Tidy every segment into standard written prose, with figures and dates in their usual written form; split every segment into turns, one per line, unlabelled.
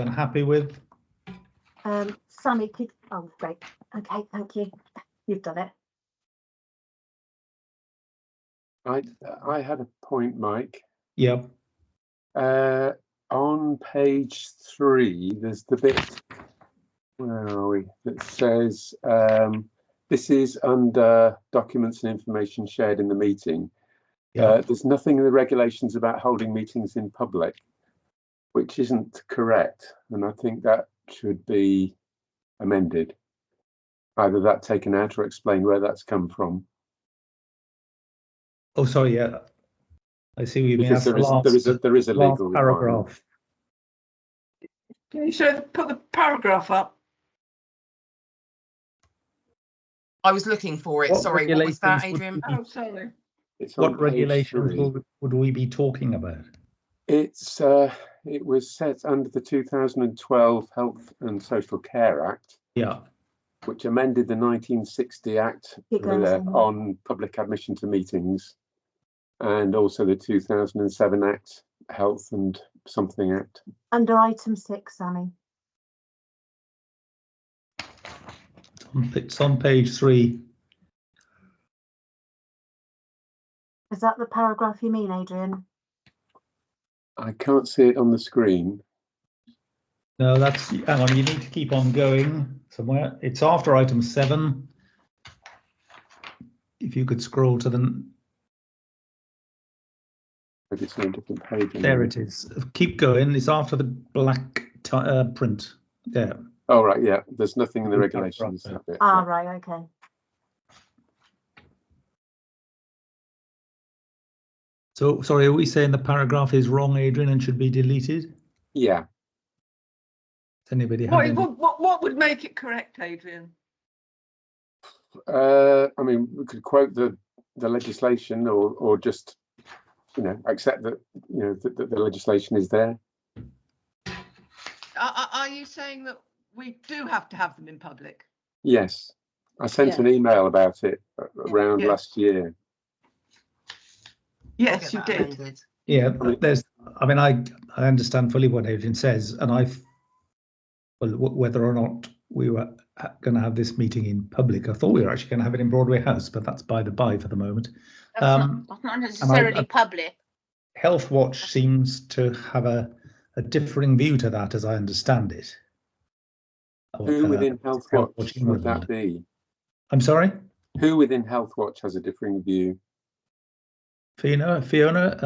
Happy with?
Sammy, could, oh, great. Okay, thank you. You've done it.
I had a point, Mike.
Yep.
On page 3, there's the bit, where are we, that says this is under documents and information shared in the meeting.
Yep.
There's nothing in the regulations about holding meetings in public, which isn't correct, and I think that should be amended. Either that taken out or explain where that's come from.
Oh, sorry. Yeah, I see what you mean.
Because there is a legal
paragraph.
Can you put the paragraph up?
I was looking for it. Sorry, what was that, Adrian?
Oh, sorry.
What regulations would we be talking about?
It's it was set under the 2012 Health and Social Care Act.
Yeah.
Which amended the 1960 Act on public admission to meetings, and also the 2007 Act, Health and something Act.
Under item 6, Sammy.
It's on page 3.
Is that the paragraph you mean, Adrian?
I can't see it on the screen.
No, that's, hang on, you need to keep on going somewhere. It's after item 7. If you could scroll to the...
Maybe it's on a different page.
There it is. Keep going. It's after the black print. There.
Oh, right, yeah. There's nothing in the regulations. That bit,
ah,
yeah.
right, okay.
So, sorry, are we saying the paragraph is wrong, Adrian, and should be deleted?
Yeah.
Anybody have
what would make it correct, Adrian?
I mean, we could quote the legislation, or just, you know, accept that, you know, that the legislation is there.
Are you saying that we do have to have them in public?
Yes, I sent an email about it around last year.
Yes, you did.
Yeah, there's. I mean, I understand fully what Adrian says, and well, whether or not we were going to have this meeting in public, I thought we were actually going to have it in Broadway House, but that's by the by for the moment.
That's not necessarily public.
Healthwatch seems to have a differing view to that, as I understand it.
Who within Healthwatch would that be?
I'm sorry?
Who within Healthwatch has a differing view?
Fiona, is it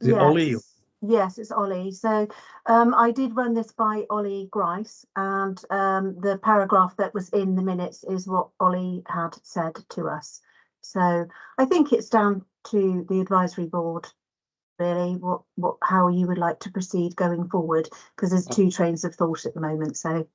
Yes.
Ollie?
Yes, it's Ollie. So I did run this by Ollie Grice, and the paragraph that was in the minutes is what Ollie had said to us. So I think it's down to the advisory board, really, how you would like to proceed going forward, because there's two trains of thought at the moment. So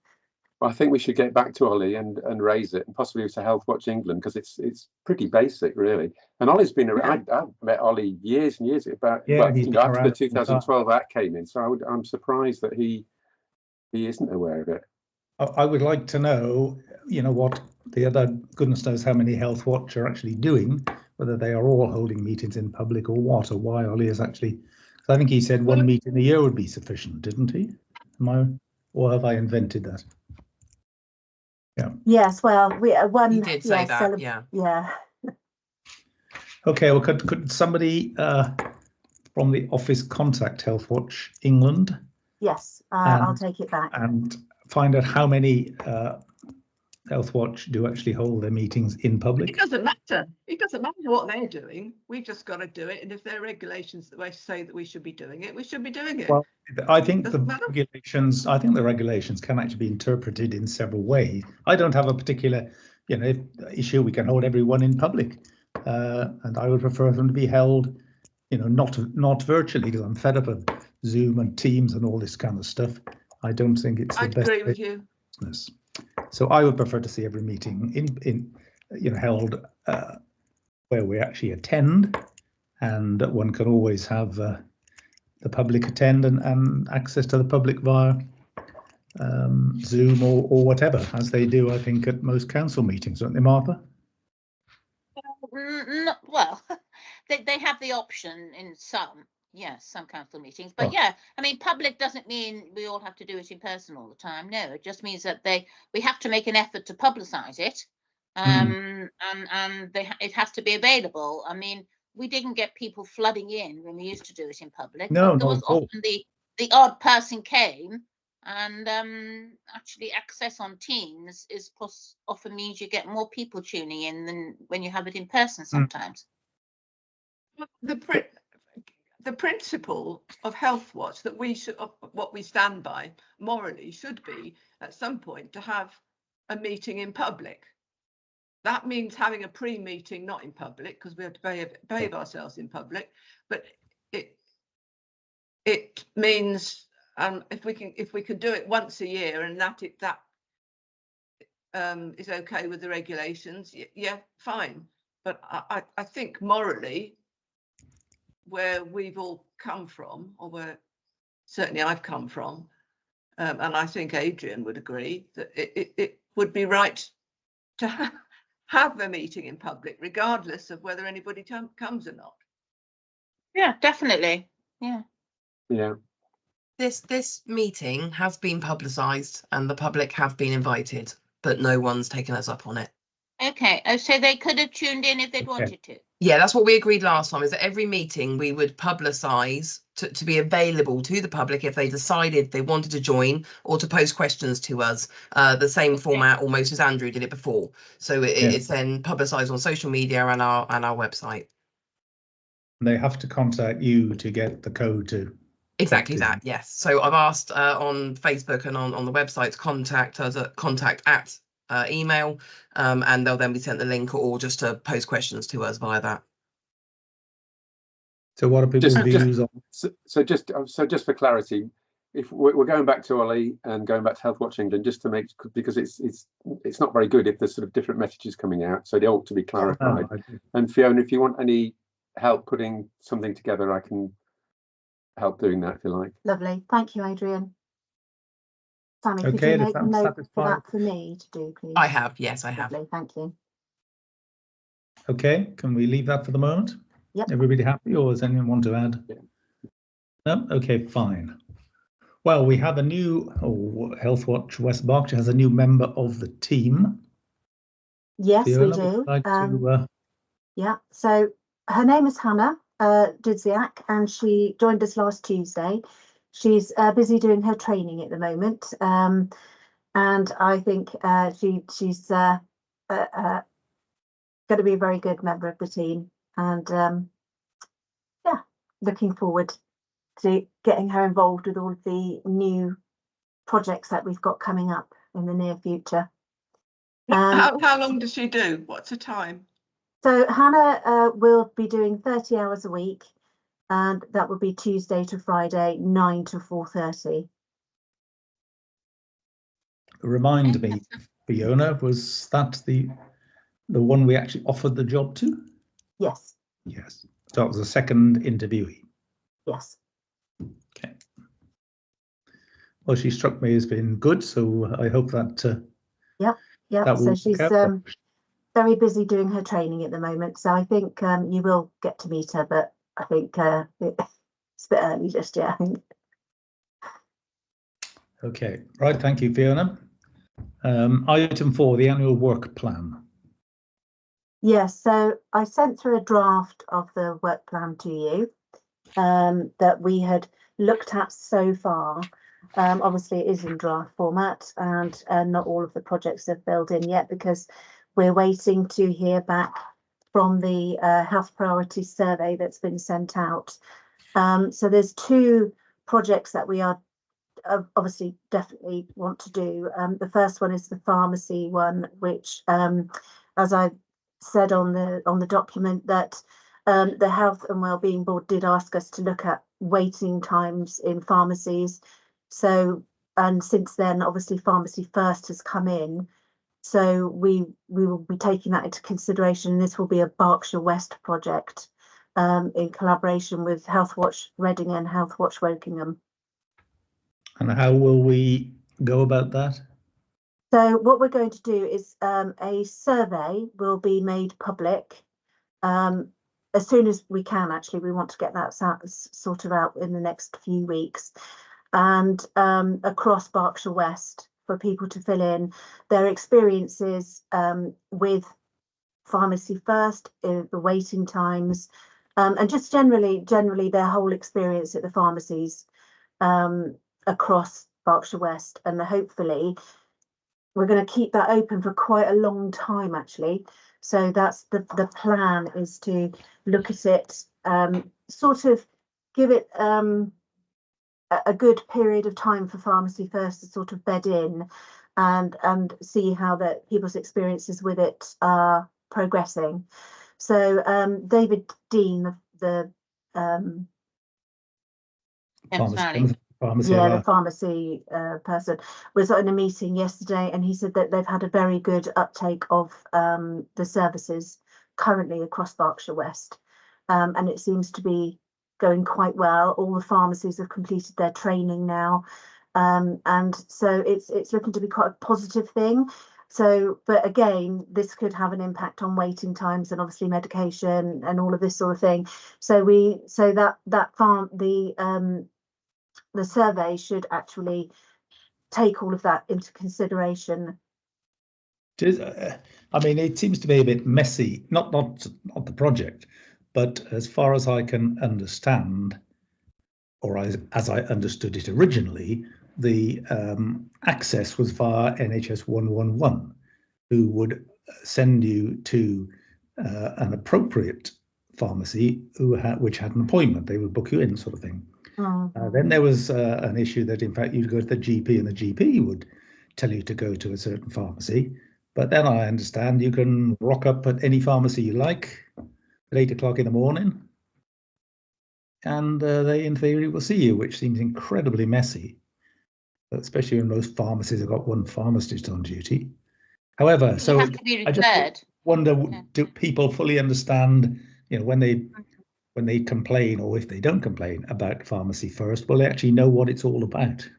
well, I think we should get back to Ollie and raise it, and possibly to Healthwatch England, because it's pretty basic, really. And Ollie's been around. I've met Ollie years and years about. Yeah, well, you know, after the 2012 Act came in, so I'm surprised that he isn't aware of it.
I would like to know, you know, what the other, goodness knows how many Healthwatch are actually doing, whether they are all holding meetings in public or what, or why Ollie is actually. I think he said one meeting a year would be sufficient, didn't he? Or have I invented that? Yeah.
Yes, well, one.
He did say that. Yeah.
Okay. Well, could somebody from the office contact Healthwatch England?
Yes, I'll take it back
and find out how many Healthwatch do actually hold their meetings in public.
It doesn't matter. It doesn't matter what they're doing. We've just got to do it. And if there are regulations that say that we should be doing it, we should be doing it.
Well, I think the regulations can actually be interpreted in several ways. I don't have a particular, you know, issue. We can hold everyone in public, and I would prefer them to be held, you know, not virtually, because I'm fed up of Zoom and Teams and all this kind of stuff. I don't think it's the best.
I agree with you.
Business. So I would prefer to see every meeting in you know, held where we actually attend, and one can always have the public attend and access to the public via Zoom or whatever, as they do, I think, at most council meetings, don't they, Martha?
Well, they have the option in some. Yes, some council meetings, but yeah, I mean, public doesn't mean we all have to do it in person all the time. No, it just means that we have to make an effort to publicise it, and it has to be available. I mean, we didn't get people flooding in when we used to do it in public.
No,
but there was often the odd person came, and actually access on Teams often means you get more people tuning in than when you have it in person sometimes.
The principle of Healthwatch that what we stand by morally should be at some point to have a meeting in public. That means having a pre-meeting not in public, because we have to behave ourselves in public, but it means if we can do it once a year and that is okay with the regulations, yeah, fine. But I think morally, where we've all come from, or where certainly I've come from, and I think Adrian would agree, that it would be right to have a meeting in public, regardless of whether anybody comes or not.
Yeah, definitely. Yeah.
Yeah.
This meeting has been publicised and the public have been invited, but no one's taken us up on it.
Okay. Oh, so they could have tuned in if they'd wanted to.
Yeah, that's what we agreed last time, is that every meeting we would publicise to be available to the public if they decided they wanted to join, or to post questions to us, the same format almost as Andrew did it before. So it's then publicised on social media and our website.
They have to contact you to get the code to.
Exactly that, yes. So I've asked on Facebook and on the website to contact us at contact@ email, and they'll then be sent the link, or just to post questions to us via that.
So what are people's views on?
So just for clarity, if we're going back to Ollie and going back to Healthwatch England, just to make, because it's not very good if there's sort of different messages coming out, so they ought to be clarified. And Fiona, if you want any help putting something together, I can help doing that if you like.
Lovely, thank you, Adrian. Sammy, could
Okay,
you make a note for that for me to do, please?
I have, yes, I have.
Lovely, thank you.
Okay, can we leave that for the moment?
Yep.
Everybody happy, or does anyone want to add?
Yeah.
No? Okay, fine. Well, we have a new, Healthwatch West Berkshire has a new member of the team.
Yes,
Fiona,
we do.
Like to,
yeah, so her name is Hannah Dudziak, and she joined us last Tuesday. She's busy doing her training at the moment, and I think she's going to be a very good member of the team, and yeah, looking forward to getting her involved with all of the new projects that we've got coming up in the near future.
How long does she do? What's the time?
So Hannah will be doing 30 hours a week, and that will be Tuesday to Friday, 9 to 4:30.
Remind me, Fiona, was that the one we actually offered the job to?
Yes.
Yes. So it was a second interviewee.
Yes.
Okay. Well, she struck me as being good, so I hope that.
Yep. So she's very busy doing her training at the moment. So I think you will get to meet her, but I think it's a bit early just yet.
Okay. Right. Thank you, Fiona. Item 4, the annual work plan.
Yes. So I sent through a draft of the work plan to you that we had looked at so far. Obviously, it is in draft format, and not all of the projects are filled in yet because we're waiting to hear back from the health priorities survey that's been sent out. So there's 2 projects that we are obviously definitely want to do. The first one is the pharmacy one, which, as I said on the document, that the Health and Wellbeing Board did ask us to look at waiting times in pharmacies. So, and since then, obviously, Pharmacy First has come in. So we will be taking that into consideration. This will be a Berkshire West project in collaboration with Healthwatch Reading and Healthwatch Wokingham.
And how will we go about that?
So what we're going to do is a survey will be made public as soon as we can, actually, we want to get that sorted out in the next few weeks. And across Berkshire West, for people to fill in their experiences with Pharmacy First, the waiting times, and just generally their whole experience at the pharmacies across Berkshire West. And hopefully we're going to keep that open for quite a long time, actually. So that's the plan, is to look at it, sort of give it a good period of time for Pharmacy First to sort of bed in, and see how that people's experiences with it are progressing. So David Dean, the
pharmacy
the pharmacy person, was in a meeting yesterday, and he said that they've had a very good uptake of the services currently across Berkshire West, and it seems to be going quite well. All the pharmacies have completed their training now, and so it's looking to be quite a positive thing. So, but again, this could have an impact on waiting times and obviously medication and all of this sort of thing. So the survey should actually take all of that into consideration.
I mean, it seems to be a bit messy, not the project, but as far as I can understand, or as I understood it originally, the access was via NHS 111, who would send you to an appropriate pharmacy which had an appointment. They would book you in, sort of thing. Then there was an issue that, in fact, you'd go to the GP and the GP would tell you to go to a certain pharmacy. But then I understand you can rock up at any pharmacy you like at 8 o'clock in the morning, and they, in theory, will see you, which seems incredibly messy, especially when most pharmacies have got one pharmacist on duty. However, so I just wonder, do people fully understand, when they complain, or if they don't complain about Pharmacy First, will they actually know what it's all about,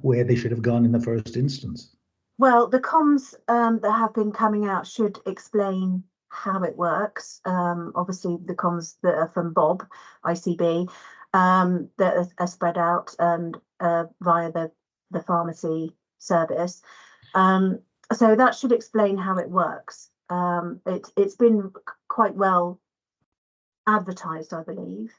where they should have gone in the first instance?
Well, the comms that have been coming out should explain how it works. Obviously, the comms that are from Bob, ICB, that are spread out and via the pharmacy service. So that should explain how it works. It's been quite well advertised, I believe.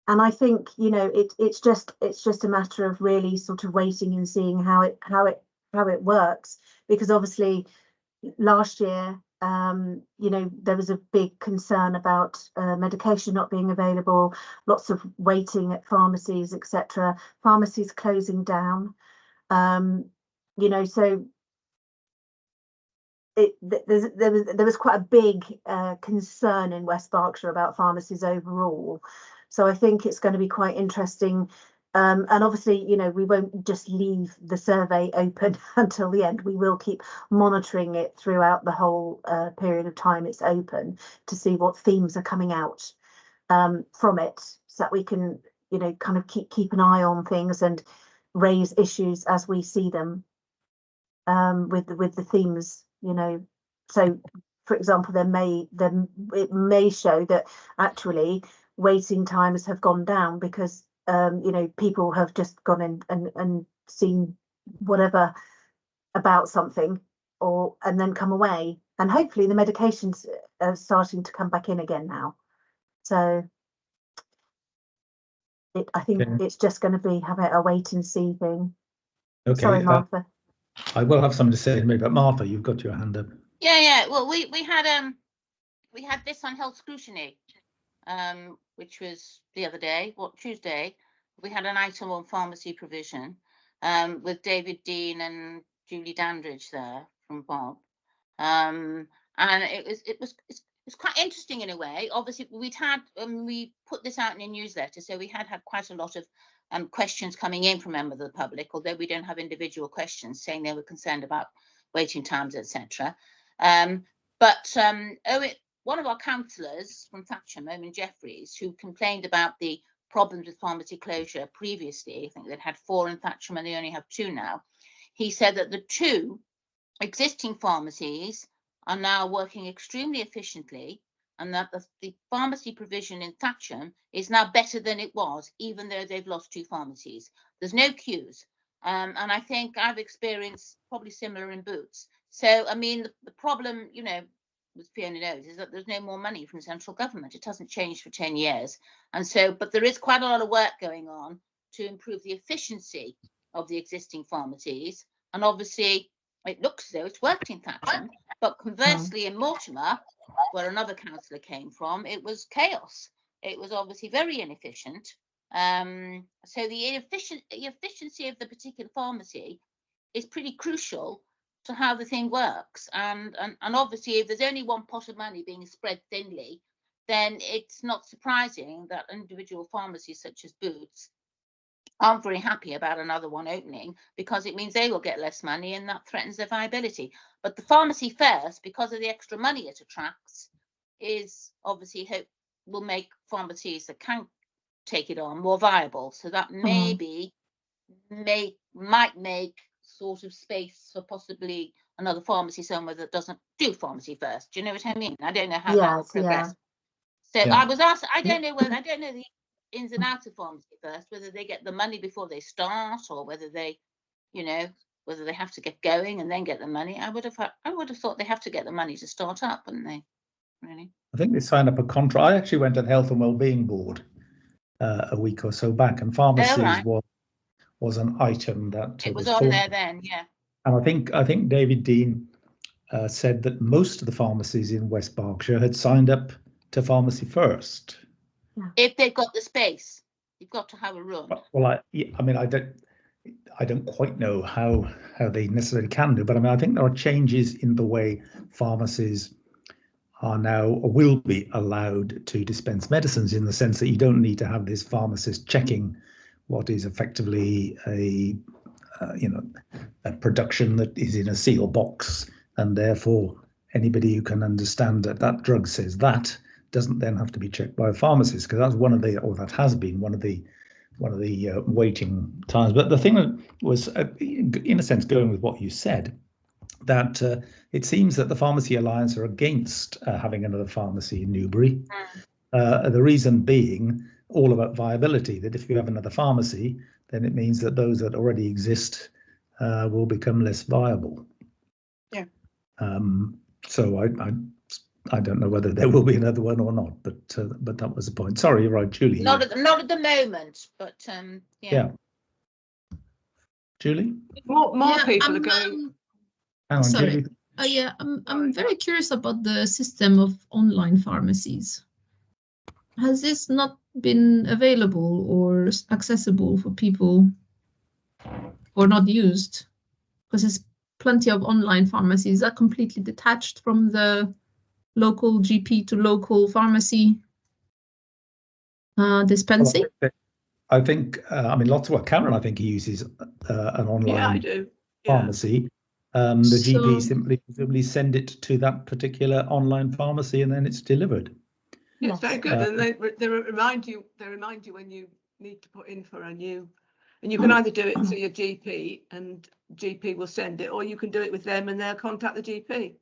And I think, it's just a matter of really sort of waiting and seeing how it works, because obviously last year, there was a big concern about medication not being available, lots of waiting at pharmacies, etc. Pharmacies closing down, so there was quite a big concern in West Berkshire about pharmacies overall. So I think it's going to be quite interesting. And obviously, we won't just leave the survey open until the end. We will keep monitoring it throughout the whole period of time it's open, to see what themes are coming out from it, so that we can, kind of keep an eye on things and raise issues as we see them with the themes. So for example, it may show that actually waiting times have gone down because people have just gone in and seen whatever about something, and then come away, and hopefully the medications are starting to come back in again now. So I think it's just going to be a wait and see thing. Okay. Sorry, Martha.
I will have something to say in a minute, but Martha, you've got your hand up.
Yeah. Well, we had this on health scrutiny, which was the other day, Tuesday. We had an item on pharmacy provision with David Dean and Julie Dandridge there from Bob, and it's quite interesting in a way. Obviously, we put this out in a newsletter, so we had quite a lot of questions coming in from members of the public, although we don't have individual questions saying they were concerned about waiting times, etc. But one of our councillors from Thatcham, Owen Jeffries, who complained about the problems with pharmacy closure previously, I think they'd had 4 in Thatcham and they only have 2 now. He said that the 2 existing pharmacies are now working extremely efficiently, and that the pharmacy provision in Thatcham is now better than it was, even though they've lost 2 pharmacies. There's no queues. And I think I've experienced probably similar in Boots. So, I mean, the problem, you know, with Fiona knows, is that there's no more money from central government. It hasn't changed for 10 years. And so, but there is quite a lot of work going on to improve the efficiency of the existing pharmacies. And obviously, it looks as though it's worked in Thatcham, but conversely in Mortimer, where another councillor came from, it was chaos. It was obviously very inefficient. So the efficiency of the particular pharmacy is pretty crucial to how the thing works. And obviously, if there's only one pot of money being spread thinly, then it's not surprising that individual pharmacies such as Boots aren't very happy about another one opening, because it means they will get less money and that threatens their viability. But the Pharmacy First, because of the extra money it attracts, is obviously will make pharmacies that can take it on more viable. So that maybe might make sort of space for possibly another pharmacy somewhere that doesn't do Pharmacy First. Do you know what I mean? I don't know how that will progress. So I was asked, I don't know the ins and outs of Pharmacy First, whether they get the money before they start, or whether they, you know, whether they have to get going and then get the money. I would have thought they have to get the money to start up, wouldn't they? Really?
I think they signed up a contract. I actually went to the Health and Wellbeing Board a week or so back, and pharmacies was an item that
it was on there then, yeah.
And I think David Dean said that most of the pharmacies in West Berkshire had signed up to Pharmacy First.
If they've got the space, you've got to have a run.
Well, I mean, I don't quite know how they necessarily can do, but I mean, I think there are changes in the way pharmacies are now, or will be allowed to dispense medicines, in the sense that you don't need to have this pharmacist checking what is effectively a production that is in a seal box, and therefore anybody who can understand that drug says that doesn't then have to be checked by a pharmacist, because that's one of the, or that has been one of the waiting times. But the thing that was, in a sense, going with what you said, that it seems that the Pharmacy Alliance are against having another pharmacy in Newbury. The reason being all about viability, that if you have another pharmacy, then it means that those that already exist will become less viable.
Yeah.
So I don't know whether there will be another one or not, but that was the point. Sorry, you're right, Julie.
Not at the moment, but yeah.
Julie?
More people are going.
Sorry.
Julie. I'm very curious about the system of online pharmacies. Has this not been available or accessible for people, or not used? Because there's plenty of online pharmacies that are completely detached from the local GP to local pharmacy dispensing.
Well, I think I mean, lots of what Cameron, I think he uses an online pharmacy. The GP simply send it to that particular online pharmacy, and then it's delivered.
Yeah, it's very good, and they remind you when you need to put in for a new, and you can either do it through your GP, and GP will send it, or you can do it with them and they'll contact the GP.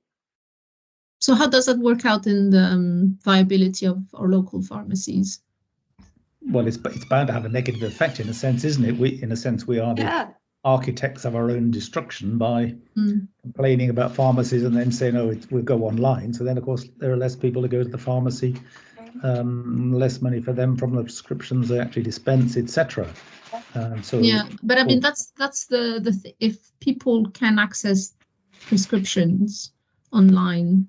So how does that work out in the viability of our local pharmacies?
Well, it's bound to have a negative effect, in a sense, isn't it? We are the architects of our own destruction by complaining about pharmacies and then saying, oh, we'll go online. So then, of course, there are less people to go to the pharmacy, less money for them from the prescriptions they actually dispense, etc. So
yeah, but I mean, that's the if people can access prescriptions online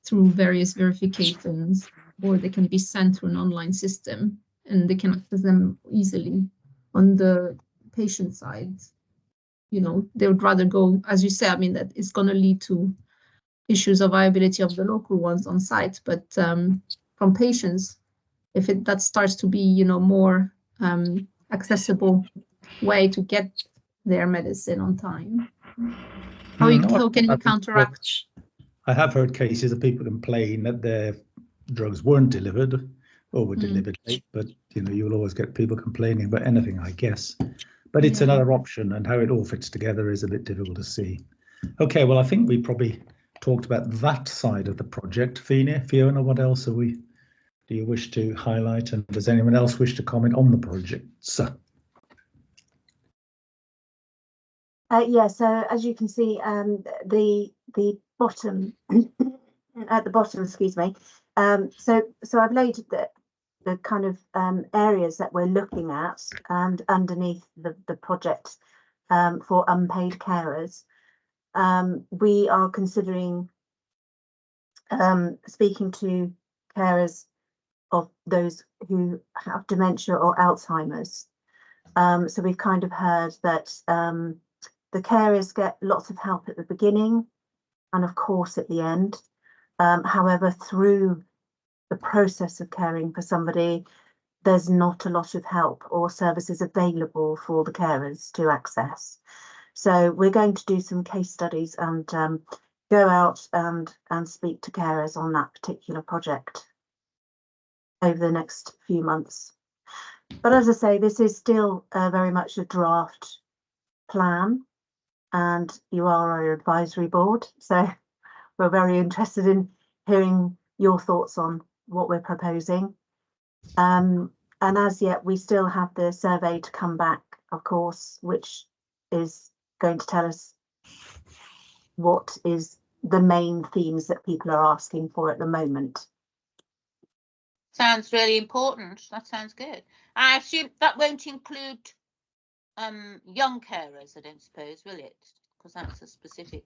through various verifications, or they can be sent through an online system and they can access them easily on the patient side, you know, they would rather go, as you say. I mean, that is going to lead to issues of viability of the local ones on site, but from patients, if that starts to be, you know, more accessible way to get their medicine on time, how can you counteract?
I have heard cases of people complain that their drugs weren't delivered or were delivered late, but you know, you'll always get people complaining about anything, I guess. But it's another option, and how it all fits together is a bit difficult to see. Okay, well, I think we probably talked about that side of the project. Fiona, what else do you wish to highlight, and does anyone else wish to comment on the project?
Yeah, so as you can see, the bottom at the bottom, excuse me. So I've laid the kind of areas that we're looking at, and underneath the project for unpaid carers, we are considering speaking to carers of those who have dementia or Alzheimer's. So we've kind of heard that the carers get lots of help at the beginning and of course at the end. However, through the process of caring for somebody, there's not a lot of help or services available for the carers to access. So we're going to do some case studies and go out and speak to carers on that particular project over the next few months. But as I say, this is still very much a draft plan, and you are our advisory board, so we're very interested in hearing your thoughts on what we're proposing. And as yet, we still have the survey to come back, of course, which is going to tell us what is the main themes that people are asking for at the moment.
Sounds really important. That sounds good. I assume that won't include young carers, I don't suppose, will it? Because that's a specific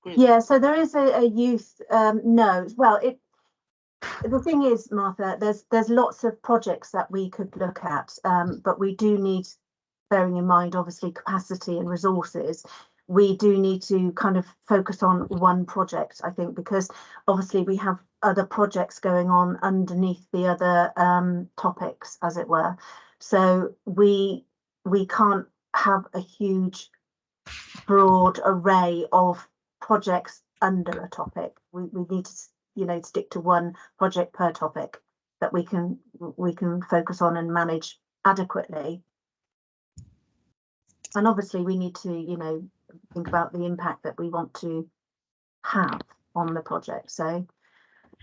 group.
Yeah, so there is a youth, no, well, the thing is, Martha, there's lots of projects that we could look at, but we do need, bearing in mind, obviously, capacity and resources, we do need to kind of focus on one project, I think, because obviously we have other projects going on underneath the other topics, as it were. So we can't have a huge, broad array of projects under a topic. We need to, you know, stick to one project per topic that we can focus on and manage adequately. And obviously we need to, you know, think about the impact that we want to have on the project. So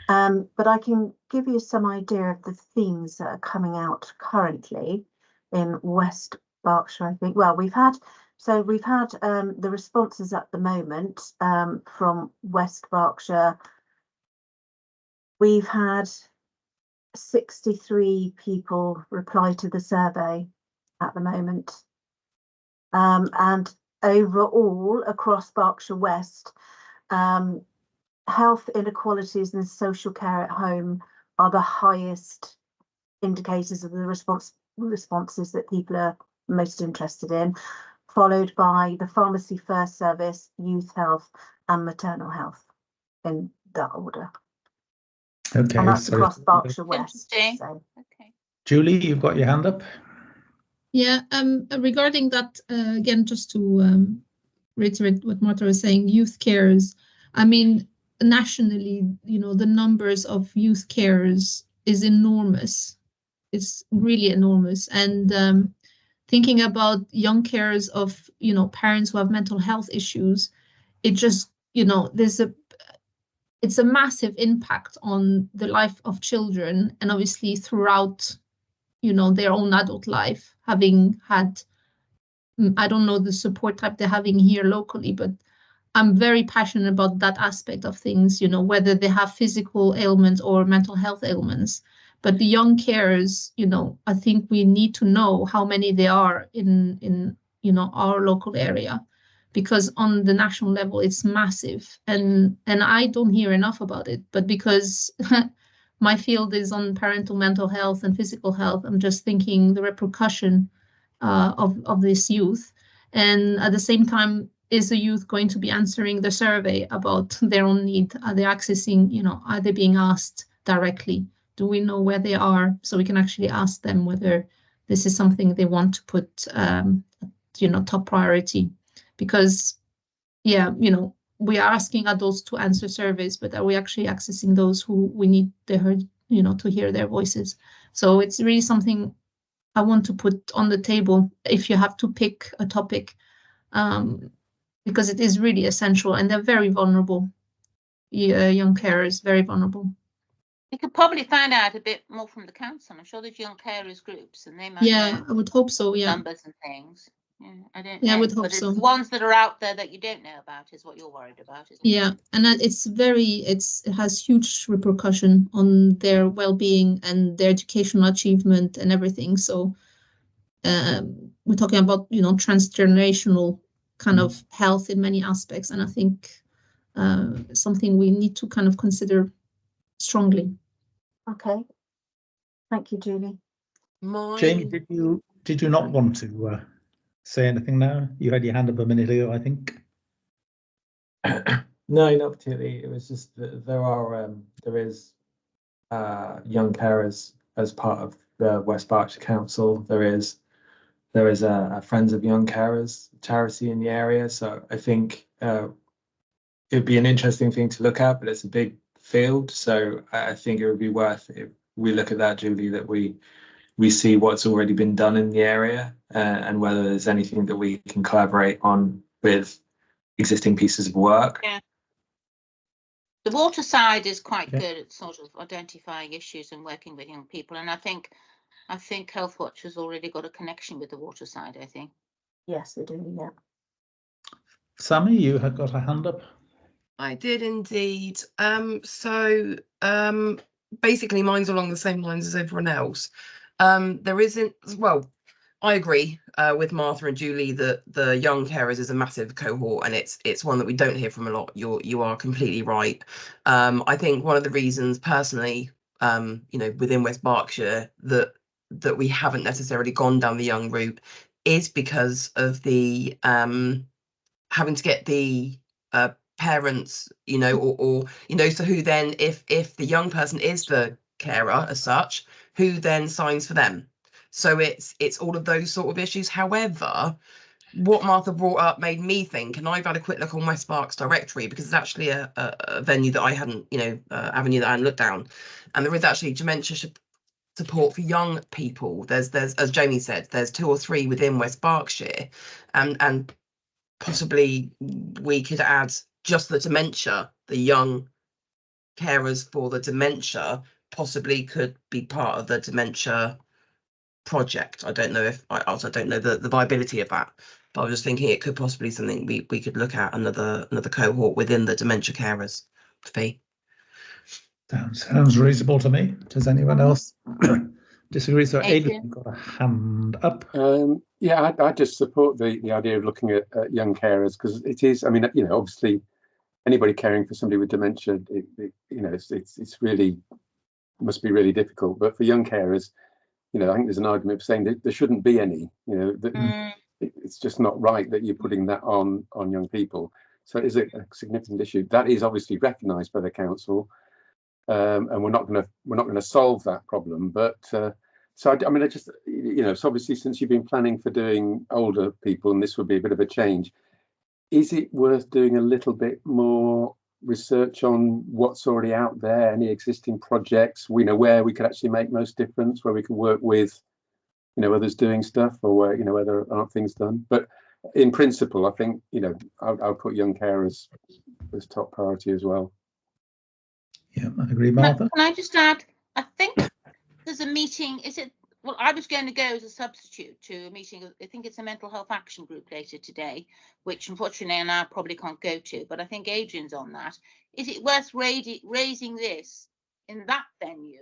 but I can give you some idea of the themes that are coming out currently in West Berkshire, I think. Well, we've had the responses at the moment from West Berkshire. We've had 63 people reply to the survey at the moment. And overall, across Berkshire West, health inequalities and social care at home are the highest indicators of the responses that people are most interested in, followed by the pharmacy first service, youth health and maternal health in that order.
Okay,
and that's across Berkshire West. So.
Okay.
Julie, you've got your hand up.
Yeah, regarding that, again, just to reiterate what Martha was saying, youth carers, I mean, nationally, you know, the numbers of youth carers is enormous. It's really enormous. And thinking about young carers of, you know, parents who have mental health issues, it just, you know, it's a massive impact on the life of children, and obviously throughout, you know, their own adult life, having had, I don't know the support type they're having here locally, but I'm very passionate about that aspect of things, you know, whether they have physical ailments or mental health ailments. But the young carers, you know, I think we need to know how many there are in you know, our local area, because on the national level it's massive, and I don't hear enough about it. But because my field is on parental mental health and physical health, I'm just thinking the repercussion of this youth. And at the same time, is the youth going to be answering the survey about their own need? Are they accessing, you know, are they being asked directly? Do we know where they are, so we can actually ask them whether this is something they want to put, you know, top priority? Because, yeah, you know, we are asking adults to answer surveys, but are we actually accessing those who we need you know, to hear their voices? So it's really something I want to put on the table if you have to pick a topic, because it is really essential, and they're very vulnerable. young carers, very vulnerable.
We could probably find out a bit more from the council. I'm sure there's young carers groups, and they might know
I would hope so. Yeah,
numbers and things. Yeah, I don't know.
Yeah, I would hope
but
so.
It's the ones that are out there that you don't know about is what you're worried about, isn't it?
Yeah, and it has huge repercussion on their well-being and their educational achievement and everything. So we're talking about, you know, transgenerational kind of health in many aspects, and I think something we need to kind of consider strongly.
Okay, thank you, Julie.
Jamie, did you not want to say anything now? You had your hand up a minute ago, I think.
No, not particularly. It was just that there is young carers as part of the West Berkshire Council. There is a Friends of Young Carers charity in the area. So I think it'd be an interesting thing to look at, but it's a big field. So I think it would be worth, if we look at that, Julie, that we see what's already been done in the area and whether there's anything that we can collaborate on with existing pieces of work.
Yeah. The water side is quite good at sort of identifying issues and working with young people. And I think Healthwatch has already got a connection with the water side, I think.
Yes, they do, yeah.
Sammy, you had got a hand up.
I did indeed. Basically mine's along the same lines as everyone else. There isn't, well, I agree with Martha and Julie that the young carers is a massive cohort, and it's one that we don't hear from a lot. You are completely right. I think one of the reasons personally, you know, within West Berkshire that we haven't necessarily gone down the young route is because of the having to get the parents, you know, or you know, so who then, if the young person is the carer as such, who then signs for them? So it's all of those sort of issues. However, what Martha brought up made me think, and I've had a quick look on West Berks directory because it's actually a venue that I hadn't, you know, avenue that I hadn't looked down, and there is actually dementia support for young people. There's as Jamie said, there's 2 or 3 within West Berkshire, and possibly we could add just the dementia, the young carers for the dementia possibly could be part of the dementia project. I don't know if I also don't know the viability of that, but I was just thinking it could possibly be something we could look at, another cohort within the dementia carers fee.
Sounds reasonable to me. Does anyone else disagree? So Adrian got a hand up.
Yeah, I just support the idea of looking at young carers, because it is, I mean, you know, obviously anybody caring for somebody with dementia, you know, it's really, must be really difficult. But for young carers, you know, I think there's an argument for saying that there shouldn't be any, you know, that it's just not right that you're putting that on young people. So it is a significant issue that is obviously recognised by the council, and we're not going to solve that problem. But so I mean, I just, you know, so obviously since you've been planning for doing older people, and this would be a bit of a change, is it worth doing a little bit more research on what's already out there, any existing projects, we know where we could actually make most difference, where we can work with, you know, others doing stuff, or where, you know, where there aren't things done? But in principle, I think, you know, I'll put young carers as top priority as well.
Yeah, I agree, Martha.
Can I just add, I think there's a meeting, is it, well, I was going to go as a substitute to a meeting, I think it's a mental health action group later today, which unfortunately I now probably can't go to, but I think Adrian's on that. Is it worth raising this in that venue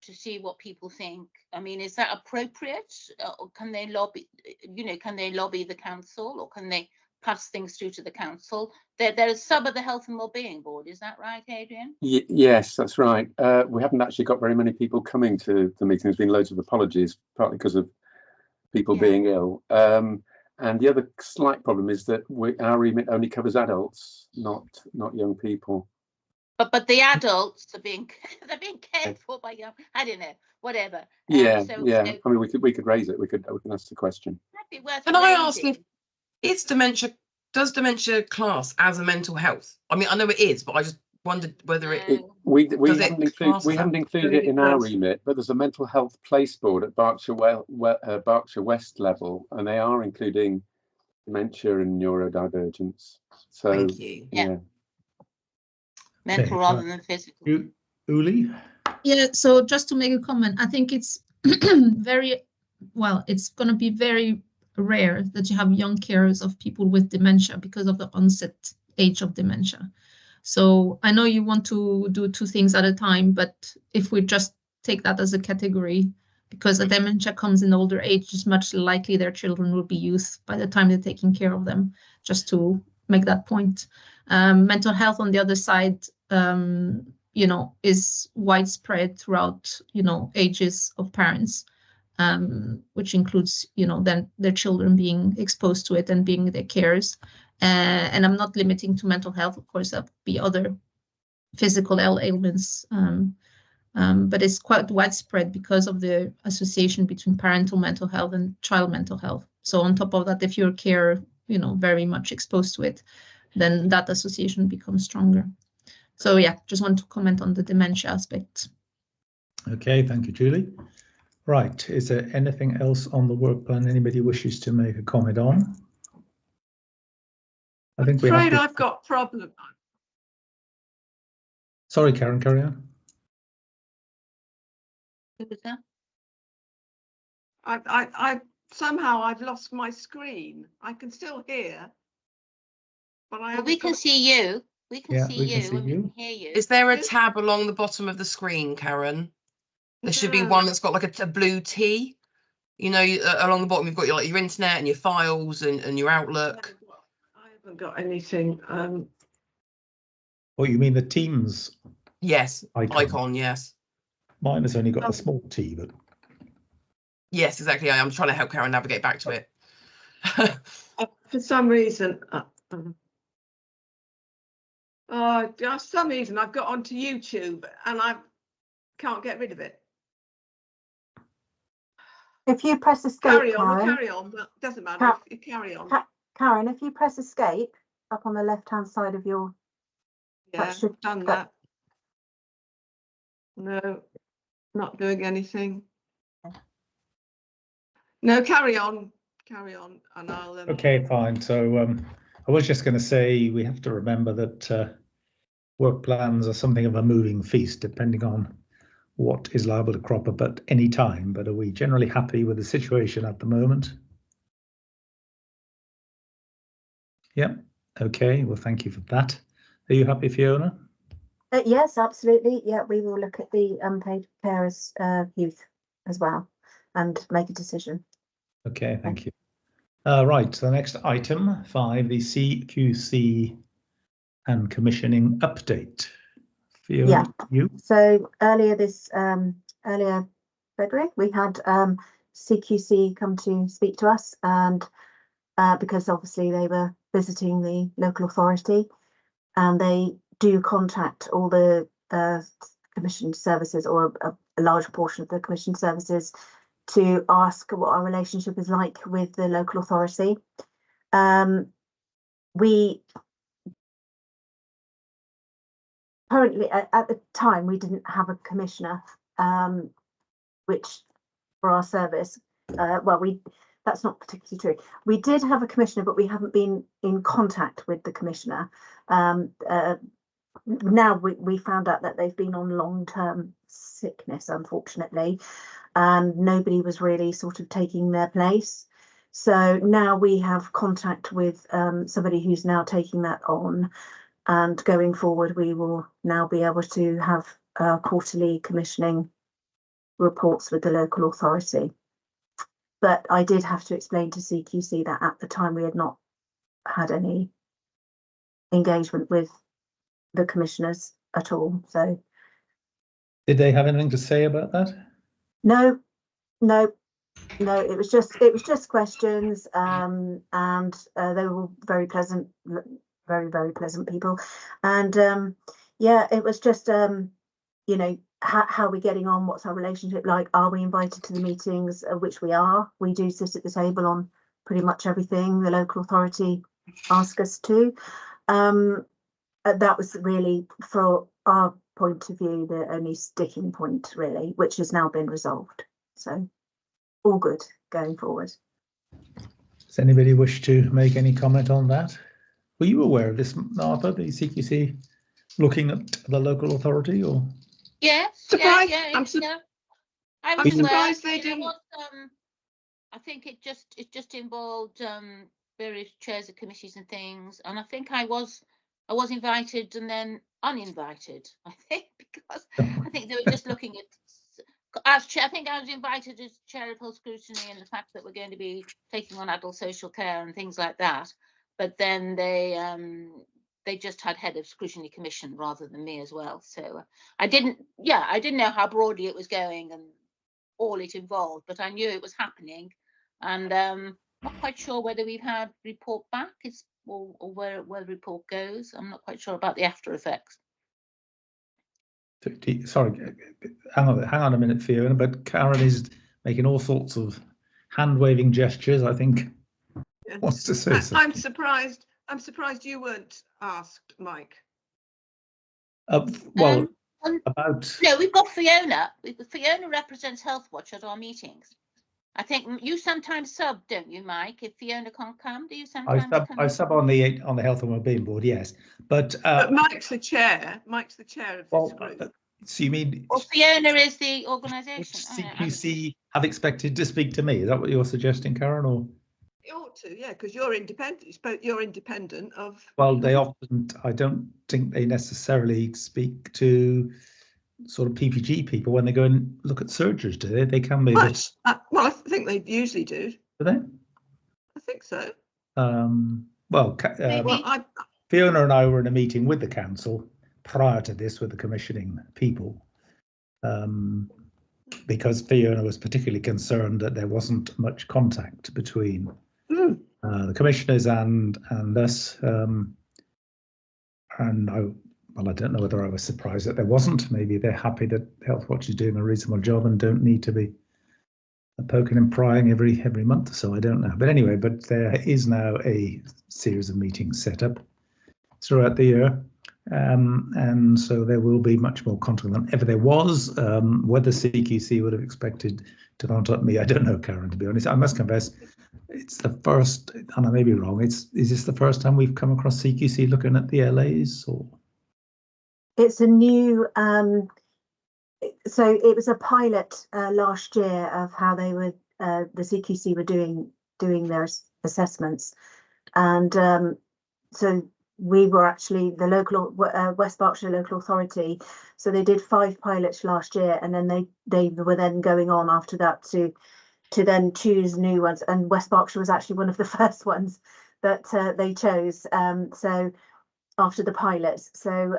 to see what people think? I mean, is that appropriate? Or can they lobby, you know, can they lobby the council, or can they pass things through to the council? They're a sub of the Health and Wellbeing Board, is that right, Adrian?
Yes, that's right. We haven't actually got very many people coming to the meeting. There's been loads of apologies, partly because of people being ill. And the other slight problem is that our remit only covers adults, not young people.
But the adults are being cared for by young, I don't know, whatever.
Yeah. I mean, we could raise it. We can ask the question.
That'd be worth
Can I ask if does dementia class as a mental health? I mean, I know it is, but I just wondered whether
we haven't included it in our remit, but there's a mental health place board at Berkshire West level, and they are including dementia and neurodivergence. So
thank you.
Yeah. mental rather than physical.
Uli?
Yeah, so just to make a comment, I think it's very, well, it's going to be very rare that you have young carers of people with dementia because of the onset age of dementia. So I know you want to do two things at a time, but if we just take that as a category, because a dementia comes in older age, it's much likely their children will be youth by the time they're taking care of them, just to make that point. Mental health on the other side, you know, is widespread throughout, you know, ages of parents, which includes, you know, then their children being exposed to it and being their carers. And I'm not limiting to mental health, of course, that would be other physical ailments, but it's quite widespread because of the association between parental mental health and child mental health. So on top of that, if you're a carer, you know, very much exposed to it, then that association becomes stronger. So yeah, just want to comment on the dementia aspect. Okay,
thank you, Julie. Right, is there anything else on the work plan anybody wishes to make a comment on? I think
I'm afraid I've got problem.
Sorry, Karen, carry on.
Who was that?
I somehow I've lost my screen. I can still hear, but
we can see you. We can see you and we can hear you.
Is there a tab along the bottom of the screen, Karen? There should be one that's got like a blue T. You know, along the bottom, you've got your internet and your files and your Outlook.
I haven't got anything.
Oh, you mean the Teams?
Yes, icon, yes.
Mine has only got a small T, but.
Yes, exactly. I'm trying to help Karen navigate back to it.
For some reason, just some reason I've got onto YouTube and I can't get rid of it.
If you press escape,
carry
on.
Well, doesn't matter. If you carry on.
Karen, if you press escape up on the left-hand side of your,
yeah, done that. No, not doing anything. No, carry on, and I'll.
Okay, fine. So I was just going to say we have to remember that work plans are something of a moving feast, depending on what is liable to crop up at any time. But are we generally happy with the situation at the moment? Yeah. Okay. Well, thank you for that. Are you happy, Fiona?
Yes, absolutely. Yeah, we will look at the unpaid carers youth as well and make a decision.
Okay, thank you. Right, so the next item 5, the CQC and commissioning update. Fiona, you?
So earlier February, we had CQC come to speak to us, and because obviously they were visiting the local authority, and they do contact all the commissioned services, or a large portion of the commissioned services, to ask what our relationship is like with the local authority. We currently, at the time, we didn't have a commissioner, which for our service, that's not particularly true. We did have a commissioner, but we haven't been in contact with the commissioner. Now we found out that they've been on long-term sickness, unfortunately, and nobody was really sort of taking their place. So now we have contact with somebody who's now taking that on, and going forward we will now be able to have quarterly commissioning reports with the local authority. But I did have to explain to CQC that at the time we had not had any engagement with the commissioners at all. So
did they have anything to say about that?
No, it was just questions, and they were all very pleasant, very pleasant people, and yeah, it was just you know, how are we getting on, what's our relationship like, are we invited to the meetings, which we are. We do sit at the table on pretty much everything the local authority ask us to. That was really, for our point of view, the only sticking point, really, which has now been resolved. So all good going forward.
Does anybody wish to make any comment on that? Were you aware of this, Martha, the CQC looking at the local authority, or?
Yes,
Surprised.
yeah.
I'm
I was
surprised they
it
didn't.
was, I think it just involved various chairs of committees and things, and I think I was invited and then uninvited. I think because I think they were just looking at as chair. I think I was invited as chair of whole scrutiny and the fact that we're going to be taking on adult social care and things like that. But then they just had head of scrutiny commission rather than me as well. So I didn't know how broadly it was going and all it involved, but I knew it was happening, and not quite sure whether we've had report back or where the report goes. I'm not quite sure about the after effects.
Sorry, hang on a minute, Fiona, but Karen is making all sorts of hand-waving gestures, I think.
Yeah.
Wants to say something.
I'm surprised you weren't asked, Mike.
Well,
no, we've got Fiona. Fiona represents Healthwatch at our meetings. I think you sometimes sub, don't you, Mike? If Fiona can't come, do you sometimes come?
I sub on the Health and Wellbeing Board, yes, but
Mike's the chair. Mike's the chair of this group.
So you mean?
Well, Fiona is the organisation.
CQC have expected to speak to me. Is that what you're suggesting, Karen? Or
you ought to, yeah, because you're independent. You're independent of.
Well, they often. I don't think they necessarily speak to sort of PPG people when they go and look at surgeries, do they? They can be.
Well, I think they usually do.
Do they?
I think so.
Fiona and I were in a meeting with the council prior to this with the commissioning people, because Fiona was particularly concerned that there wasn't much contact between the commissioners and us. And I don't know whether I was surprised that there wasn't. Maybe they're happy that Healthwatch is doing a reasonable job and don't need to be poking and prying every month or so. I don't know. But anyway, there is now a series of meetings set up throughout the year. And so there will be much more contact than ever there was. Whether CQC would have expected to contact me, I don't know, Karen, to be honest. I must confess, it's the first, and I may be wrong, is this the first time we've come across CQC looking at the LAs? Or
it's a new, so it was a pilot last year of how they were, the CQC were doing their assessments. And so we were actually the local West Berkshire local authority. So they did 5 pilots last year, and then they were then going on after that to then choose new ones. And West Berkshire was actually one of the first ones that they chose. So after the pilots, so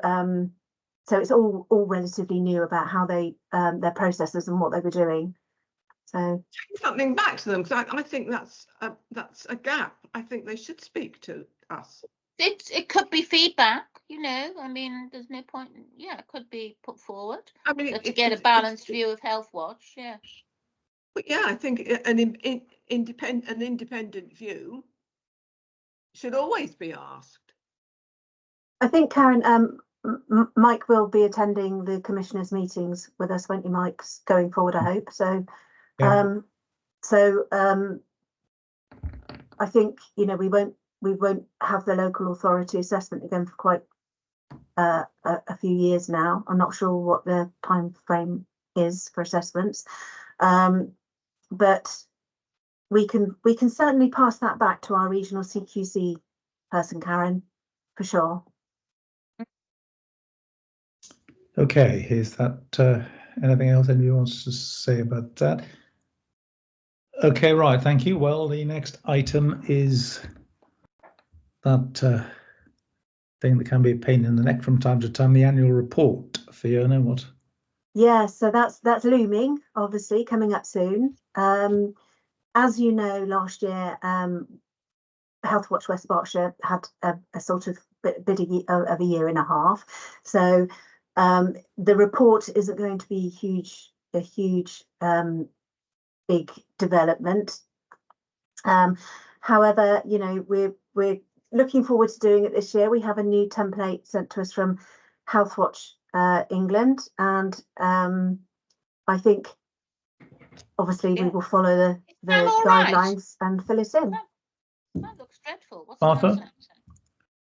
it's all relatively new about how they their processes and what they were doing. So
something back to them, because I think that's a gap. I think they should speak to us.
It could be feedback, you know. I mean, there's no point. Yeah, it could be put forward. I mean, to get a balanced view of Healthwatch. Yeah.
But yeah, I think an independent view should always be asked.
I think, Karen, Mike will be attending the commissioners' meetings with us, won't you, Mike? Going forward, I hope. So, yeah. I think, you know, we won't have the local authority assessment again for quite a few years now. I'm not sure what the time frame is for assessments, but we can certainly pass that back to our regional CQC person, Karen, for sure.
Okay, is that anything else anybody wants to say about that? Okay, right, thank you. Well, the next item is that thing that can be a pain in the neck from time to time, the annual report. Fiona, what?
Yeah, so that's looming, obviously, coming up soon. As you know, last year, Healthwatch West Berkshire had a sort of bit of a year and a half. So the report isn't going to be a huge big development. However, you know, we're looking forward to doing it this year. We have a new template sent to us from Healthwatch England, and I think obviously we will follow the guidelines and fill it in.
That looks dreadful. What's
Martha?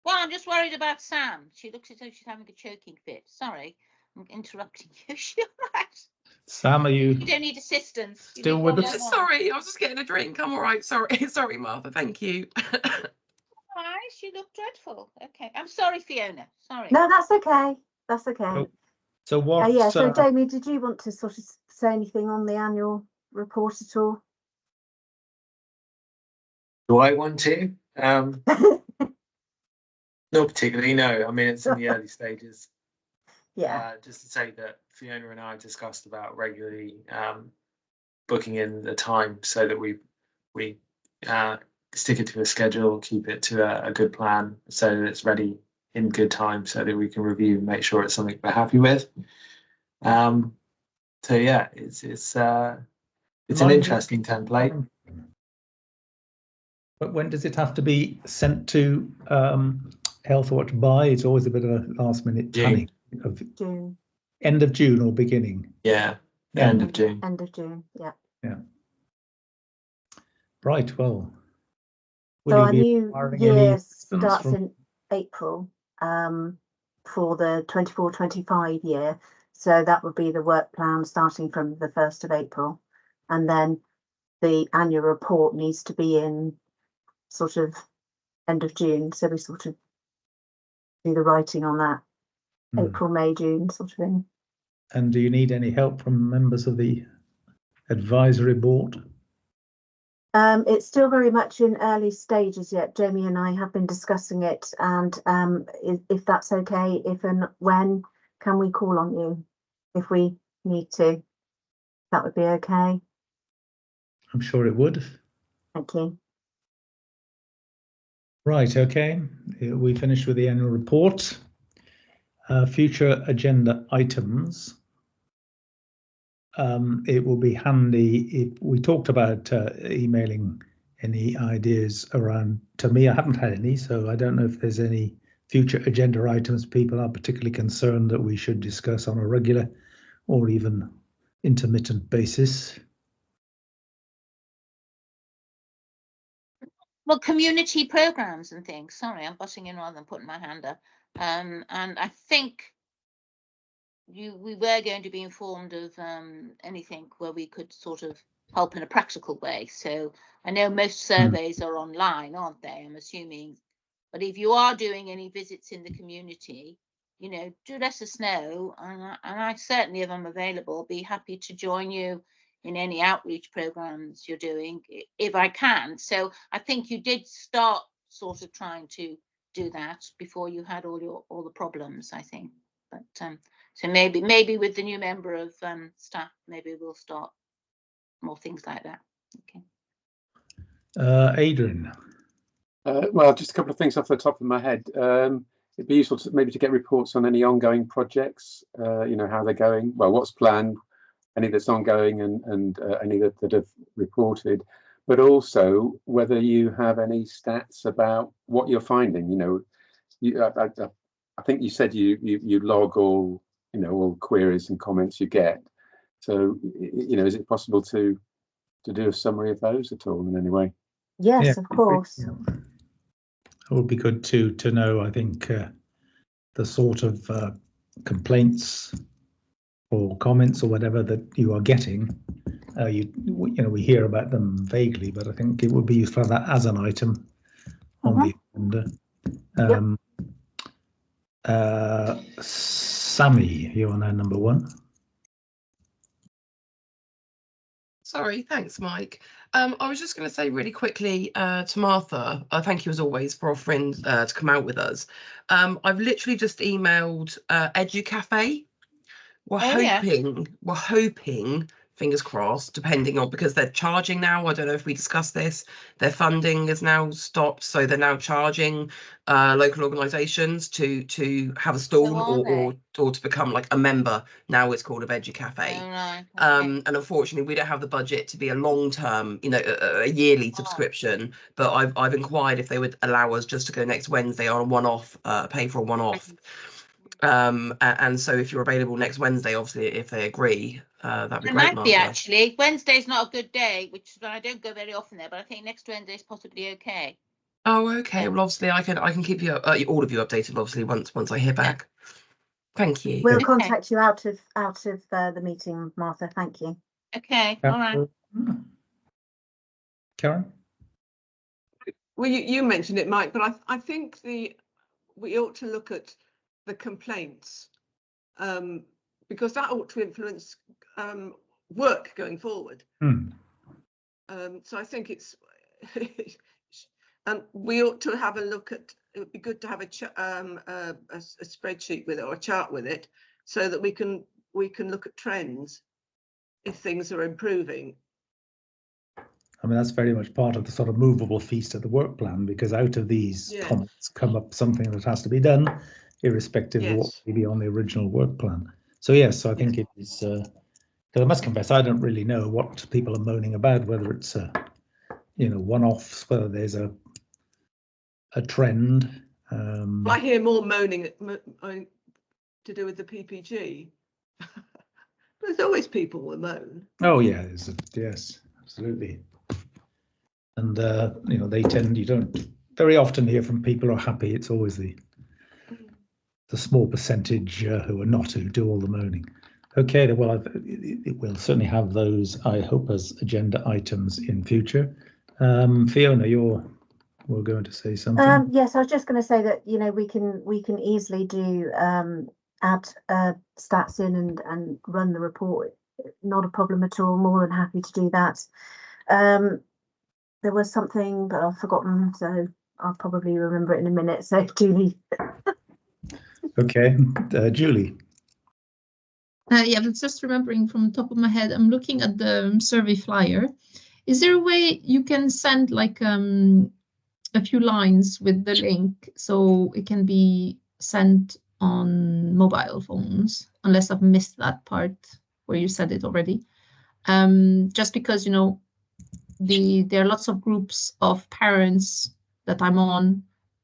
Well, I'm just worried about Sam. She looks as though she's having a choking fit. Sorry, I'm interrupting you. She's all right.
Sam, are you?
You don't need assistance.
Still
need
with us?
Sorry, I was just getting a drink. I'm all right. Sorry, sorry, Martha. Thank you.
Hi, she looked dreadful. Okay, I'm sorry, Fiona. Sorry.
No, that's okay. That's okay.
So what?
Yeah. So Jamie, did you want to sort of say anything on the annual report at all?
Do I want to? Not particularly, no. I mean, it's in the early stages.
Yeah.
Just to say that Fiona and I discussed about regularly booking in the time so that we stick it to a schedule, keep it to a good plan, so that it's ready in good time, so that we can review and make sure it's something we're happy with. So yeah, it's an interesting template.
But when does it have to be sent to Healthwatch by? It's always a bit of a last minute panic. Of
June.
End of June or beginning?
Yeah, end of June.
End of June, yeah.
Yeah. Right, well.
So our new year starts in April for the 24-25 year. So that would be the work plan starting from the 1st of April. And then the annual report needs to be in sort of end of June. So we sort of do the writing on that. April, May, June sort of thing.
And do you need any help from members of the advisory board?
It's still very much in early stages yet. Jamie and I have been discussing it, and if that's okay, if and when can we call on you if we need to? That would be okay.
I'm sure it would.
Thank you.
Right, okay. We finished with the annual report. Future agenda items. It will be handy if we talked about emailing any ideas around to me. I haven't had any, so I don't know if there's any future agenda items people are particularly concerned that we should discuss on a regular or even intermittent basis.
Well, community programs and things. Sorry, I'm butting in rather than putting my hand up. And I think we were going to be informed of anything where we could sort of help in a practical way. So I know most surveys are online, aren't they? I'm assuming. But if you are doing any visits in the community, you know, do let us know. And I certainly, if I'm available, be happy to join you in any outreach programs you're doing if I can. So I think you did start sort of trying to do that before you had all the problems, I think. But so maybe with the new member of staff, maybe we'll start more things like that. Okay.
Adrian.
Well, just a couple of things off the top of my head. It'd be useful to maybe to get reports on any ongoing projects. You know, how they're going. Well, what's planned, any that's ongoing, and any that have reported. But also whether you have any stats about what you're finding. You know, I think you said you log all, you know, all queries and comments you get. So, you know, is it possible to do a summary of those at all in any way?
Yes, yeah, of course.
Yeah. It would be good to know, I think, the sort of complaints or comments or whatever that you are getting. You know, we hear about them vaguely, but I think it would be useful for that as an item on the agenda. Sammy, you're now number 1.
Sorry, thanks, Mike. I was just going to say really quickly to Martha, thank you as always for offering to come out with us. I've literally just emailed EduCafe. We're hoping, fingers crossed, depending on, because they're charging now. I don't know if we discussed this. Their funding has now stopped, so they're now charging local organisations to have a stall or to become like a member. Now it's called of EduCafe.
Right.
And unfortunately, we don't have the budget to be a long-term, you know, a yearly subscription. But I've inquired if they would allow us just to go next Wednesday on a one-off, pay for a one-off. And so if you're available next Wednesday, obviously, if they agree, that'd be great.
It might be actually. Wednesday's not a good day, which I don't go very often there, but I think next Wednesday is possibly okay.
Oh, okay. Well, obviously, I can keep you all of you updated. Obviously, once I hear back. Thank you.
We'll
Okay.
contact you out of the meeting, Martha. Thank you.
Okay, all right.
Karen?
Well, you mentioned it, Mike, but I think we ought to look at the complaints, because that ought to influence work going forward. So I think it's and we ought to have a look at. It would be good to have a spreadsheet with it or a chart with it, so that we can look at trends if things are improving.
I mean, that's very much part of the sort of movable feast of the work plan, because out of these comments come up something that has to be done, irrespective of what may be on the original work plan. So yes, I think it is. Because I must confess, I don't really know what people are moaning about, whether it's one-offs, whether there's a trend.
I hear more moaning to do with the PPG. There's always people will moan.
Oh yeah, yes, absolutely. And they tend, you don't very often hear from people who are happy. It's always the small percentage who are not, who do all the moaning. Okay, well, it will certainly have those, I hope, as agenda items in future. Fiona, we're going to say something.
Yes, I was just going to say that we can easily do add stats in and run the report. Not a problem at all. More than happy to do that. There was something, but I've forgotten, so I'll probably remember it in a minute. So Julie.
Okay, Julie.
Yeah, but just remembering from the top of my head, I'm looking at the survey flyer. Is there a way you can send like a few lines with the link so it can be sent on mobile phones, unless I've missed that part where you said it already? Just because, there are lots of groups of parents that I'm on,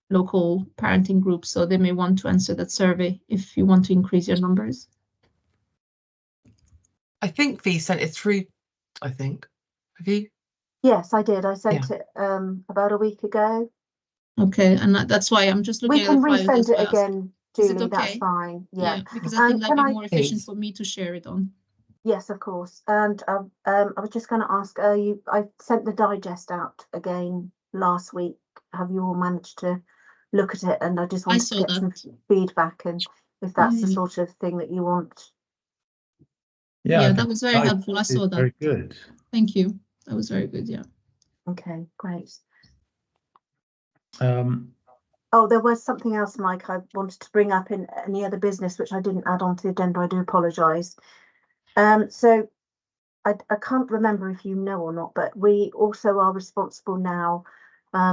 local parenting groups, so they may want to answer that survey if you want to increase your numbers.
I think V sent it through, I think. Have you?
Yes, I did. I sent it about a week ago.
Okay, and that's why I'm just looking
we
at the
can
resend
it again, Julie.
Okay?
That's fine. Yeah,
because I think that'd be more efficient for me to share it on.
Yes, of course. And I was just going to ask, I sent the digest out again last week. Have you all managed to look at it? And I just wanted to get some feedback, and if that's the sort of thing that you want.
Yeah, that was very helpful. I saw that.
Very good.
Thank you. That was very good. Yeah.
Okay, great. Oh, there was something else, Mike, I wanted to bring up in any other business, which I didn't add on to the agenda. I do apologise. So I can't remember if you know or not, but we also are responsible now,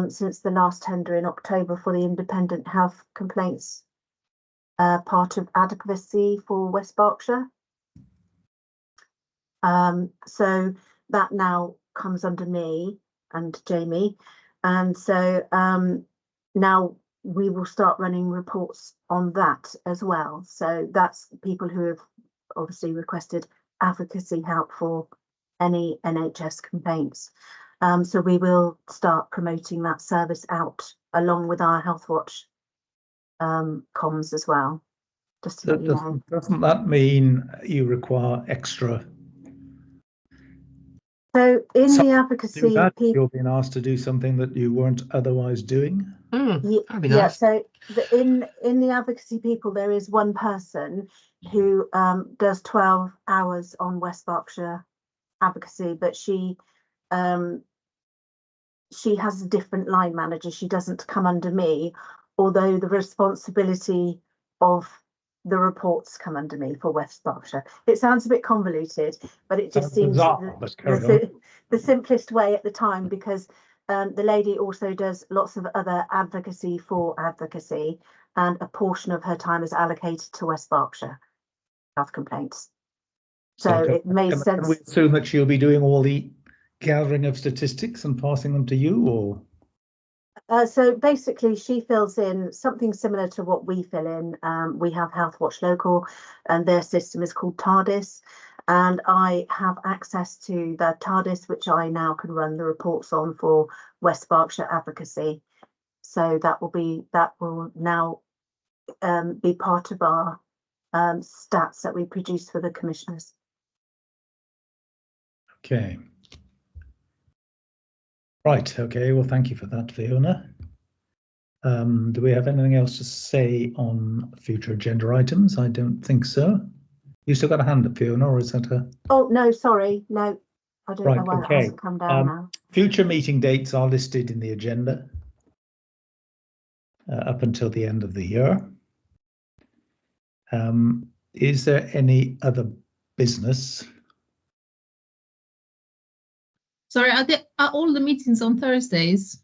since the last tender in October, for the independent health complaints part of advocacy for West Berkshire. So that now comes under me and Jamie, and so now we will start running reports on that as well. So that's people who have obviously requested advocacy help for any NHS complaints. So we will start promoting that service out along with our Healthwatch comms as well. Just to let you know.
Doesn't that mean you require extra?
So in the advocacy,
you're being asked to do something that you weren't otherwise doing.
Yeah. So in the advocacy people, there is one person who does 12 hours on West Berkshire advocacy, but she has a different line manager. She doesn't come under me, although the responsibility of the reports come under me for West Berkshire. It sounds a bit convoluted, but it just seems the simplest way at the time, because the lady also does lots of other advocacy for advocacy, and a portion of her time is allocated to West Berkshire health complaints. So it made sense.
Can we assume that she'll be doing all the gathering of statistics and passing them to you, or?
So basically, she fills in something similar to what we fill in. We have Healthwatch Local, and their system is called TARDIS. And I have access to the TARDIS, which I now can run the reports on for West Berkshire advocacy. So that will now be part of our stats that we produce for the commissioners.
Okay. Right, okay, well, thank you for that, Fiona. Do we have anything else to say on future agenda items? I don't think so. You still got a hand up, Fiona, or is that a... Oh,
no, sorry, no. I don't know why
okay.
that hasn't come down now.
Future meeting dates are listed in the agenda up until the end of the year. Is there any other business?
Sorry, are all the meetings on Thursdays?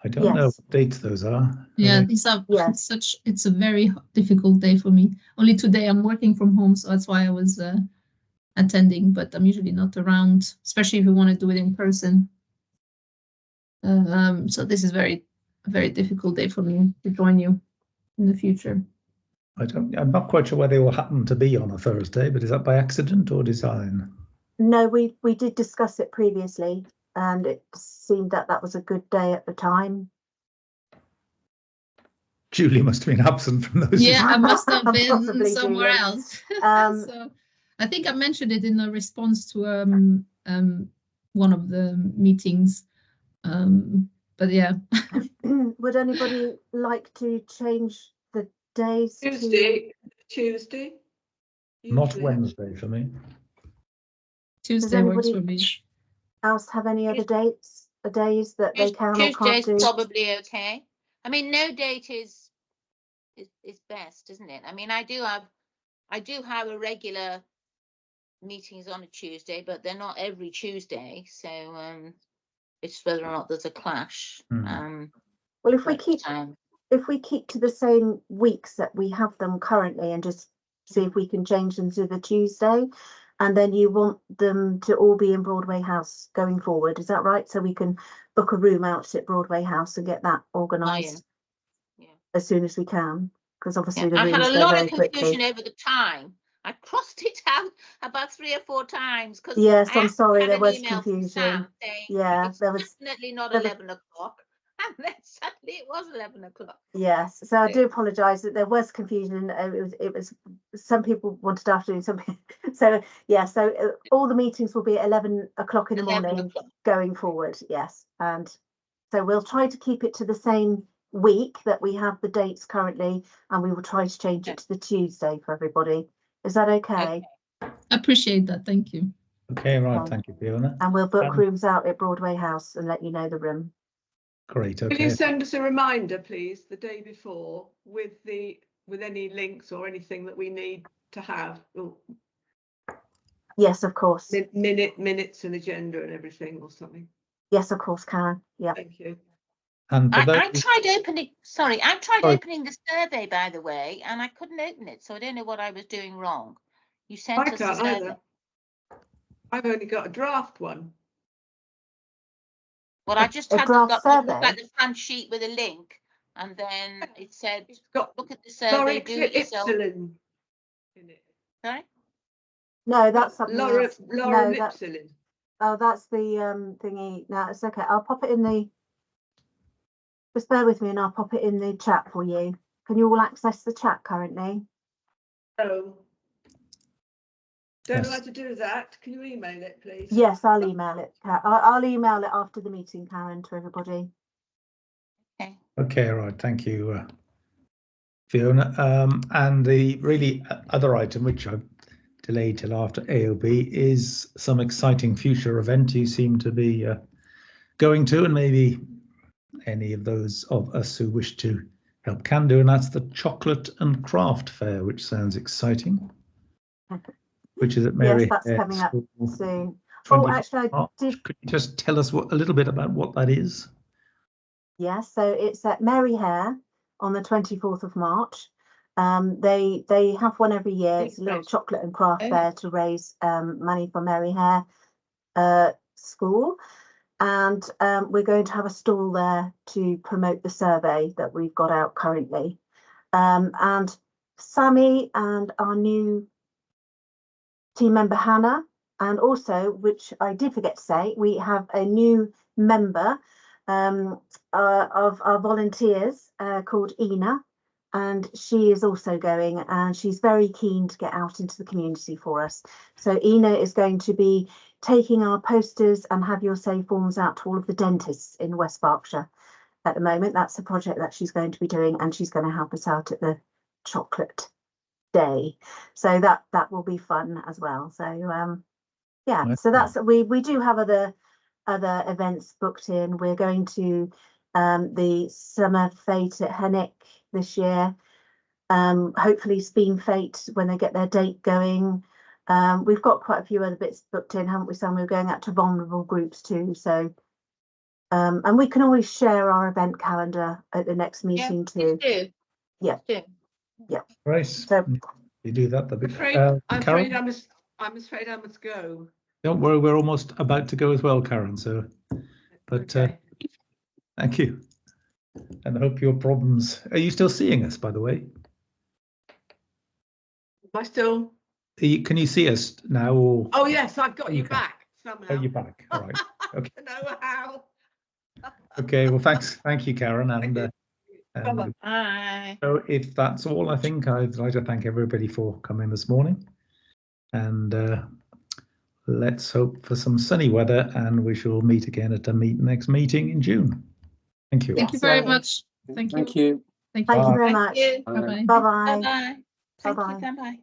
I don't know what dates those are.
Yeah, these are it's a very difficult day for me. Only today I'm working from home, so that's why I was attending, but I'm usually not around, especially if you want to do it in person. So this is a very difficult day for me to join you in the future.
I'm not quite sure where they will happen to be on a Thursday, but is that by accident or design?
No, we did discuss it previously, and it seemed that was a good day at the time.
Julie must have been absent from those.
Yeah, I must have been somewhere
Julie.
else. So I think I mentioned it in a response to one of the meetings. But yeah.
Would anybody like to change the days?
Tuesday.
Not Wednesday for me.
Tuesday works for me.
Else have any other days that they can or can't do?
Tuesday's probably okay. I mean, no date is best, isn't it? I mean, I do have a regular meetings on a Tuesday, but they're not every Tuesday, so it's whether or not there's a clash.
Well, if we keep to the same weeks that we have them currently, and just see if we can change them to the Tuesday, and then you want them to all be in Broadway House going forward, is that right? So we can book a room out at Broadway House and get that organised as soon as we can, because obviously the
I had a lot of confusion
quickly.
over the time. I crossed it out about 3 or 4 times because
I'm sorry, there was confusion.
There was definitely not 11 o'clock, and then suddenly it was 11 o'clock.
Yes, so I do apologise that there was confusion. It was some people wanted afternoon, some people, so all the meetings will be at 11 o'clock in the morning going forward. Yes, and so we'll try to keep it to the same week that we have the dates currently, and we will try to change it to the Tuesday for everybody. Is that okay?
I appreciate that. Thank you.
Okay, right. Thank you, Fiona.
And we'll book rooms out at Broadway House and let you know the room.
Great. Okay.
Will you send us a reminder, please, the day before with any links or anything that we need to have?
Yes, of course.
Minutes and agenda and everything or something.
Yes, of course, Karen. Yeah.
Thank you.
And
I tried opening. Sorry, I tried opening the survey, by the way, and I couldn't open it, so I don't know what I was doing wrong. You sent us the survey.
Either. I've only got a draft one.
Well, I just had the front sheet with a link, and then it said, "Look at the survey, do it yourself." In it. Sorry.
No, that's something else.
Laura Ipsilon.
Oh, that's the thingy. No, it's okay. I'll pop it in the. Just bear with me, and I'll pop it in the chat for you. Can you all access the chat currently?
No. Don't know how to do that. Can you email it, please?
Yes, I'll email it. I'll email it after the meeting, Karen, to everybody.
Okay.
Okay, right. Thank you, Fiona. And the really other item, which I've delayed till after AOB, is some exciting future event you seem to be going to, and maybe any of those of us who wish to help can do, and that's the Chocolate and Craft Fair, which sounds exciting. Which is at Mary.
Yes, that's coming up soon.
Oh, actually, could you just tell us a little bit about what that is?
Yes, so it's at Mary Hare on the 24th of March. They have one every year. It's a little chocolate and craft fair to raise money for Mary Hare School. And we're going to have a stall there to promote the survey that we've got out currently. And Sammy and our new team member Hannah, and also, which I did forget to say, we have a new member of our volunteers called Ina, and she is also going, and she's very keen to get out into the community for us. So Ina is going to be taking our posters and Have Your Say forms out to all of the dentists in West Berkshire at the moment. That's a project that she's going to be doing, and she's going to help us out at the chocolate day. So that will be fun as well. So yeah,
Nice.
so that's we do have other events booked in. We're going to the summer fete at Hennick this year. Hopefully Speen Fete when they get their date going. We've got quite a few other bits booked in, haven't we, Sam? We're going out to vulnerable groups too. So and we can always share our event calendar at the next meeting too. Yeah.
Right.
So
you do that.
I'm afraid I must go.
Don't worry, we're almost about to go as well, Karen. So, but
Okay.
Thank you, and I hope your problems. Are you still seeing us, by the way?
Am I still?
Can you see us now? Or
Oh yes, I've got you back somehow.
Oh, you're back. All right. Okay.
I don't know how.
Okay. Well, thank you, Karen, and
Bye.
so if that's all, I think I'd like to thank everybody for coming this morning, and let's hope for some sunny weather, and we shall meet again at the next meeting in June. Thank you.
Thank you very much.
Thank you.
thank you very much.
Bye-bye.
Bye bye.
Bye.
Bye bye.
Bye.